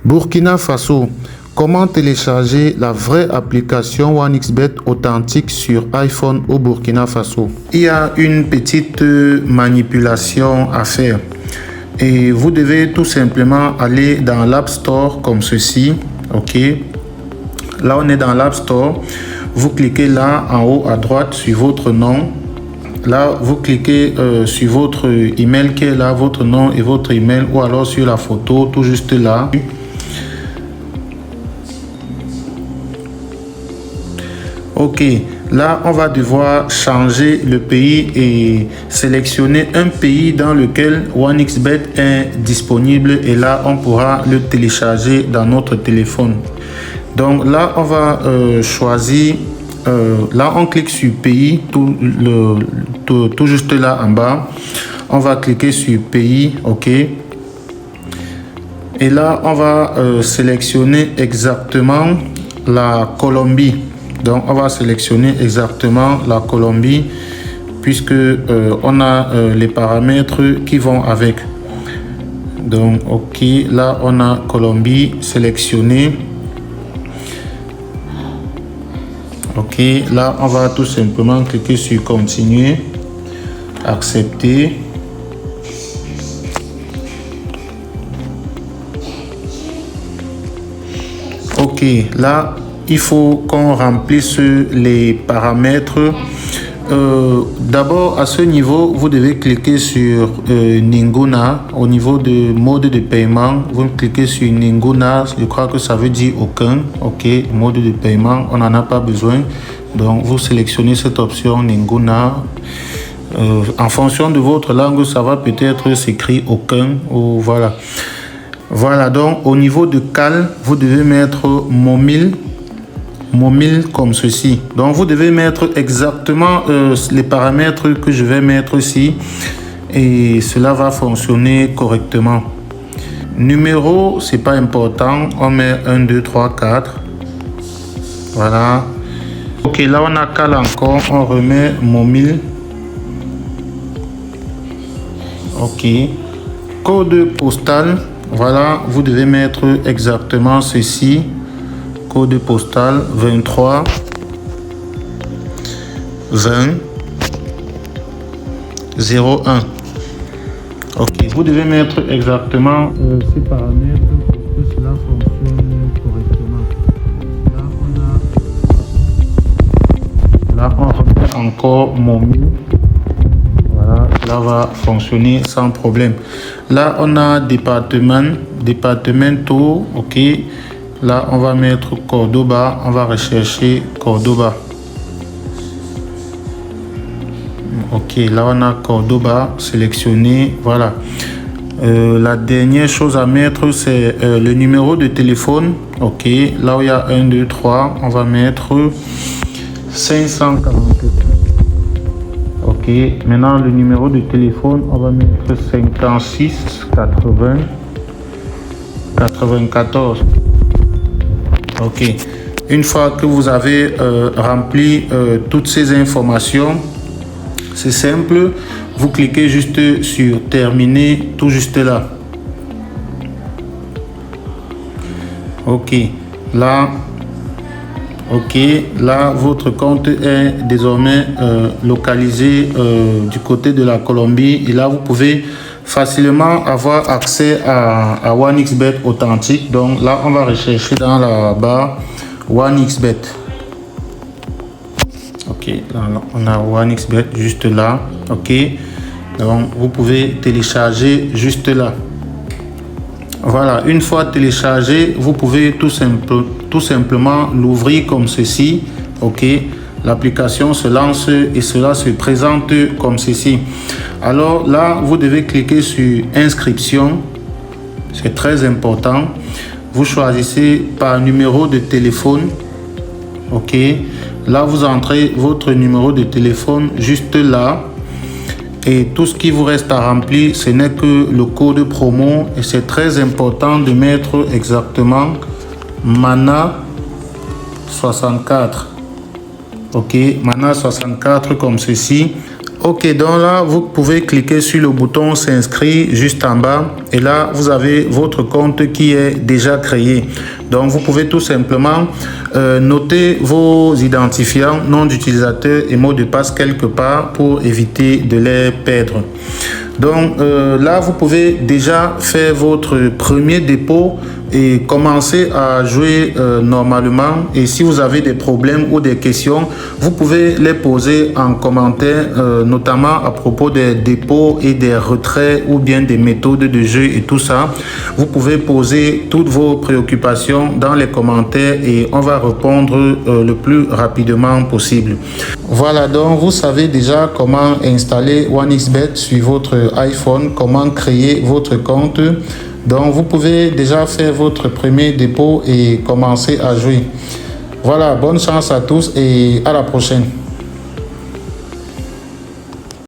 Burkina Faso. Comment télécharger la vraie application OneXBet authentique sur iPhone au Burkina Faso? Il y a une petite manipulation à faire. Et vous devez tout simplement aller dans l'App Store comme ceci. Ok. Là, on est dans l'App Store. Vous cliquez là en haut à droite sur votre nom. Là, vous cliquez sur votre email qui est là, votre nom et votre email, ou alors sur la photo tout juste là. Ok, là on va devoir changer le pays et sélectionner un pays dans lequel OneXBet est disponible, et là on pourra le télécharger dans notre téléphone. Donc là on va choisir, là on clique sur pays, tout juste là en bas, on va cliquer sur pays, ok. Et là on va sélectionner exactement la Colombie. Donc on va sélectionner exactement la Colombie puisque on a les paramètres qui vont avec. Donc ok, là on a Colombie sélectionné. Ok, là on va tout simplement cliquer sur continuer, accepter. Ok, là il faut qu'on remplisse les paramètres. D'abord, à ce niveau, vous devez cliquer sur Ninguna. Au niveau de mode de paiement, vous cliquez sur Ninguna. Je crois que ça veut dire aucun. Ok, mode de paiement, on n'en a pas besoin. Donc, vous sélectionnez cette option Ninguna. En fonction de votre langue, ça va peut-être s'écrire aucun ou voilà. Voilà, donc au niveau de CAL, vous devez mettre Momil comme ceci. Donc vous devez mettre exactement les paramètres que je vais mettre ici et cela va fonctionner correctement. Numéro, c'est pas important, on met 1 2 3 4. Voilà. Ok, là on a CAL encore, on remet Momil. Ok. Code postal, voilà, vous devez mettre exactement ceci. Code postal 23 20 01. Ok, vous devez mettre exactement ces paramètres pour que cela fonctionne correctement. Là on remet encore mon mot. Voilà, cela va fonctionner sans problème. Là on a départementaux, ok. Là, on va mettre Cordoba, on va rechercher Cordoba. Ok, là on a Cordoba sélectionné, voilà. La dernière chose à mettre, c'est le numéro de téléphone. Ok, là où il y a 1, 2, 3, on va mettre 544. Ok, maintenant le numéro de téléphone, on va mettre 56 80 94. Ok, une fois que vous avez rempli toutes ces informations, c'est simple, vous cliquez juste sur terminer tout juste là. Ok, là votre compte est désormais localisé du côté de la Colombie, et là vous pouvez facilement avoir accès à OneXBet authentique. Donc là on va rechercher dans la barre OneXBet. Ok, là on a OneXBet juste là. Ok, donc vous pouvez télécharger juste là. Voilà, une fois téléchargé, vous pouvez tout simplement l'ouvrir comme ceci. Ok, l'application se lance et cela se présente comme ceci. Alors là, vous devez cliquer sur inscription. C'est très important. Vous choisissez par numéro de téléphone. Ok, là vous entrez votre numéro de téléphone juste là. Et tout ce qui vous reste à remplir, ce n'est que le code promo. Et c'est très important de mettre exactement MANA 64. Ok, MANA 64 comme ceci. Ok, donc là, vous pouvez cliquer sur le bouton s'inscrire juste en bas et là, vous avez votre compte qui est déjà créé. Donc, vous pouvez tout simplement noter vos identifiants, nom d'utilisateur et mot de passe quelque part pour éviter de les perdre. Donc là, vous pouvez déjà faire votre premier dépôt et commencer à jouer normalement. Et si vous avez des problèmes ou des questions, vous pouvez les poser en commentaire, notamment à propos des dépôts et des retraits ou bien des méthodes de jeu et tout ça. Vous pouvez poser toutes vos préoccupations dans les commentaires et on va répondre le plus rapidement possible. Voilà, donc vous savez déjà comment installer OneXBet sur votre iPhone, comment créer votre compte. Donc vous pouvez déjà faire votre premier dépôt et commencer à jouer. Voilà, bonne chance à tous et à la prochaine.